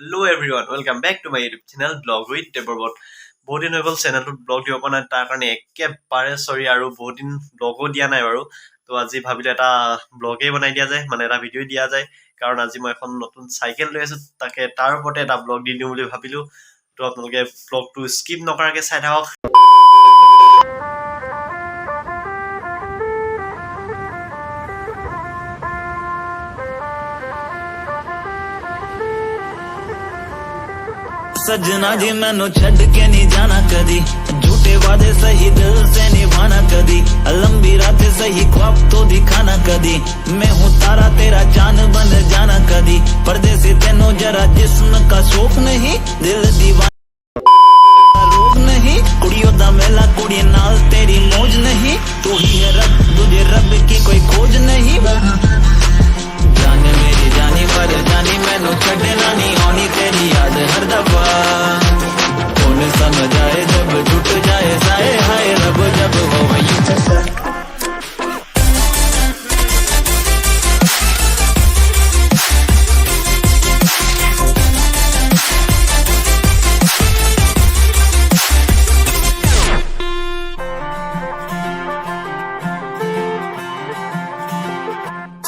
Hello everyone, welcome back to my YouTube channel Blog with Deborah. বহুত দিন হৈ গ'ল চেনেলটোত ব্লগ দিব পৰা নাই তাৰ কাৰণে একেবাৰে চৰি আৰু বহুত দিন ব্লগো দিয়া নাই বাৰু তো আজি ভাবিলোঁ এটা ব্লগেই বনাই দিয়া যায় মানে এটা ভিডিঅ' দিয়া যায় কাৰণ আজি মই এখন নতুন চাইকেল লৈ আছোঁ তাকে তাৰ ওপৰতে এটা ব্লগ দি দিওঁ বুলি ভাবিলোঁ তো আপোনালোকে ব্লগটো স্কিপ নকৰাকৈ চাই থাকক सजना जी मैनू छड़ के नहीं जाना कदी झूठे वादे सही दिल से निभाना कदी लंबी रातें सही ख्वाब तो दिखाना कदी मैं हूँ तारा तेरा चांद बन जाना कदी परदेसी तेनों जरा जिस्म का शौक नहीं दिल दीवाना रोग नहीं कुड़ियों दा मेला कुड़ी नाल तेरी मौज नहीं तू ही है रब तुझे रब की कोई खोज नहीं जाने मेरी जानी पर जानी मैनू छड़े ना नहीं आनी तेरी याद हर दफा कौन समझ आए जब टूट जाए साए हाय रब जब हो वही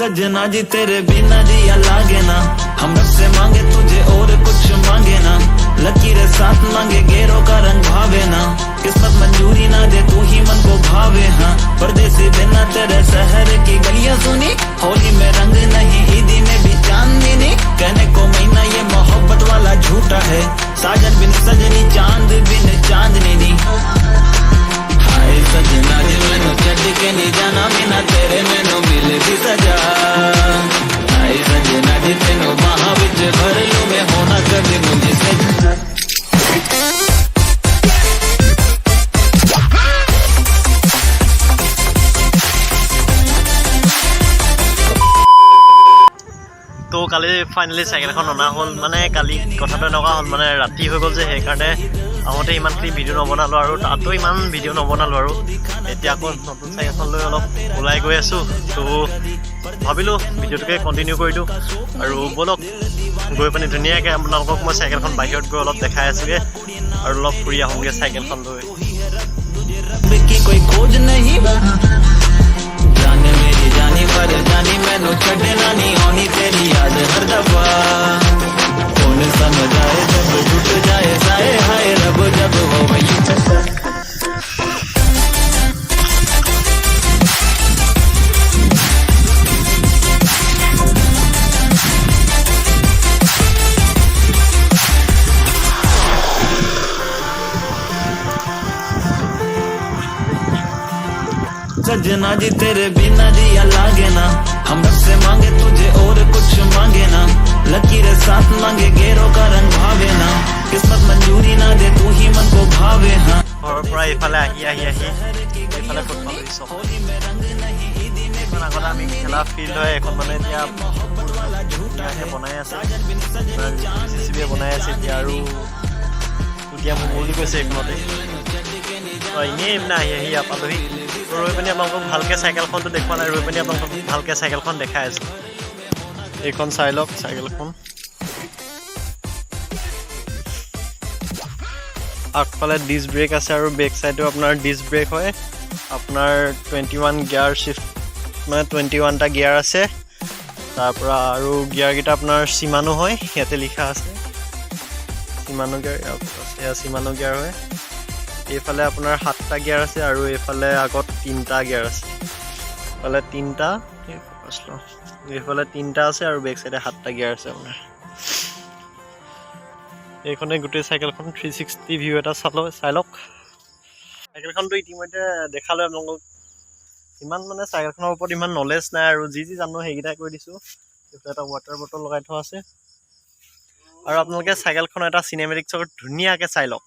सजना जी तेरे बिना जिया लागे ना हम रब से मांगे तुझे और कुछ मांगे ना लकीरें साथ मांगे गेरों का रंग भावे ना किस्मत मंजूरी ना दे तू ही मन को भावे हाँ परदेसी बिना तेरे शहर की गलियां सुनी होली में रंग नहीं ईदी में भी चांदनी नहीं कहने को महीना ये मोहब्बत वाला झूठा है साजन बिन सजनी चांद बिन चांदनी नहीं हाय सजना जी मैनू छड़ के नहीं जाना बिना तेरे मैनू मिले भी सजा हाय सजना जी तेनू बाहां विच भर लूं मैं होना कभी मुझे से তো কালি ফাইনেলি চাইকেলখন অনা হ'ল মানে কালি কথাটো এনেকুৱা হ'ল মানে ৰাতি হৈ গ'ল যে সেইকাৰণে আহোঁতে ইমানখিনি ভিডিঅ' নবনালোঁ আৰু তাতো ইমান ভিডিঅ' নবনালোঁ আৰু এতিয়া আকৌ নতুন চাইকেলখন লৈ অলপ ওলাই গৈ আছোঁ তো ভাবিলোঁ ভিডিঅ'টোকে কণ্টিনিউ কৰি দিওঁ আৰু ব'লক গৈ পিনি ধুনীয়াকৈ আপোনালোকক মই চাইকেলখন বাহিৰত গৈ অলপ দেখাই আছোঁগৈ আৰু অলপ ফুৰি আহোঁগৈ চাইকেলখন লৈ जाने मेरी जानी पर जानी मैनू छड़े ना नहीं आनी तेरी याद हर दफा कौन समझ आए जब टूट जाए साए हाय रब जब हो वही सजना जी तेरे बिना जिया लागे ना हम रब से मांगे तुझे और कुछ मांगे ना लकीरें साथ मांगे गेरों का रंग भावे ना किस्मत मंजूरी ना दे तू ही मन को भावे हाँ ঘৰৰ পৰা এইফালে আহি এইফালে ফুটবল এইখন আগতে আমি খেলা ফিল্ড হয় এখন মানে এতিয়া বনাই আছে JCB বনাই আছে এতিয়া আৰু এতিয়া মোৰ বুলি কৈছে এইখনতে এনেই মানে আহি পালোহি ৰৈ পিনি আপোনালোকক ভালকৈ চাইকেলখনটো দেখুওৱা নাই ৰৈ পিনি আপোনালোকক ভালকৈ চাইকেলখন দেখাই আছোঁ এইখন চাই লওক চাইকেলখন আগফালে ডিস্ক ব্ৰেক আছে আৰু বেক চাইডেও আপোনাৰ ডিস্ক ব্ৰেক হয় আপোনাৰ 21 গিয়াৰ শিফ্ট মানে 21টা গিয়াৰ আছে তাৰপৰা আৰু গিয়াৰকেইটা আপোনাৰ সিমানো হয় ইয়াতে লিখা আছে সিমানো গিয়াৰ সিমানো গিয়াৰ হয় এইফালে আপোনাৰ 7টা গিয়াৰ আছে আৰু এইফালে আগত 3টা গিয়াৰ আছে এইফালে 3টা এইফালে 3টা আছে আৰু বেক চাইডে 7টা গিয়াৰ আছে আপোনাৰ এইখনে গোটেই চাইকেলখন 360 ভিউ এটা চাই লওক চাইকেলখনটো ইতিমধ্যে দেখালে আপোনালোকক ইমান মানে চাইকেলখনৰ ওপৰত ইমান নলেজ নাই আৰু যি জানো সেইকেইটাই কৈ দিছোঁ এইফালে এটা ৱাটাৰ বটল লগাই থোৱা আছে আৰু আপোনালোকে চাইকেলখন এটা চিনেমেটিক শ্বট ধুনীয়াকৈ চাই লওক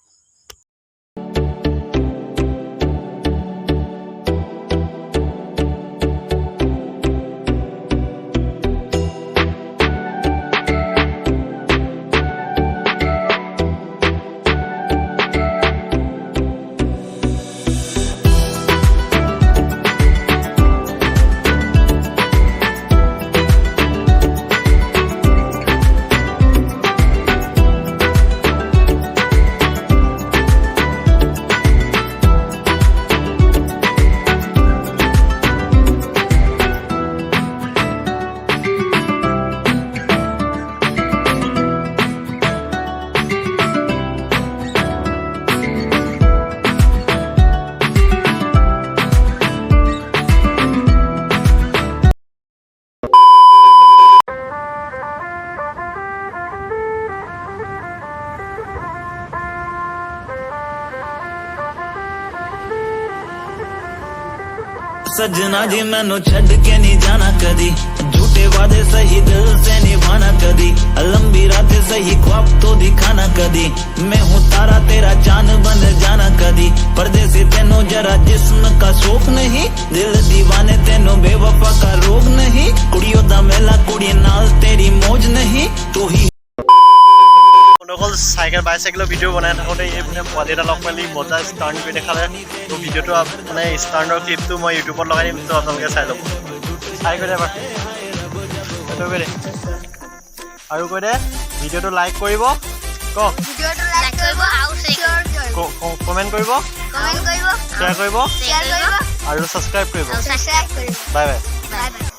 सजना जी मैनू छड़ के नहीं जाना कदी झूठे वादे सही दिल से निभाना कदी लंबी रातें सही ख्वाब तो दिखाना कदी मैं हूँ तारा तेरा चांद बन जाना कदी परदेसी तेनों जरा जिस्म का शौक नहीं दिल दीवाने तेनों बेवफा का रोग नहीं कुड़ियों दा मेला कुड़ी नाल तेरी मौज नहीं तू ही অকল চাইকেল বাইচাইকেলৰ ভিডিঅ' বনাই থাকোঁতে এইপিনে পোৱালি এটা লগ পালি মজা ষ্টাৰ্ণ কৰি দেখালে তো ভিডিঅ'টো মানে ষ্টাৰ্ণৰ ক্লিপটো মই ইউটিউবত লগাই দিম তো আপোনালোকে চাই ল'ব চাই কৰি দে এবাৰ সেইটো কৰি দে আৰু কৈ দে ভিডিঅ'টো লাইক কৰিব কওক ভিডিঅ'টো লাইক কৰিব আৰু শ্বেয়াৰ কৰিব কমেণ্ট কৰিব শ্বেয়াৰ কৰিব আৰু ছাবস্ক্ৰাইব কৰিব বাই বাই। Bye bye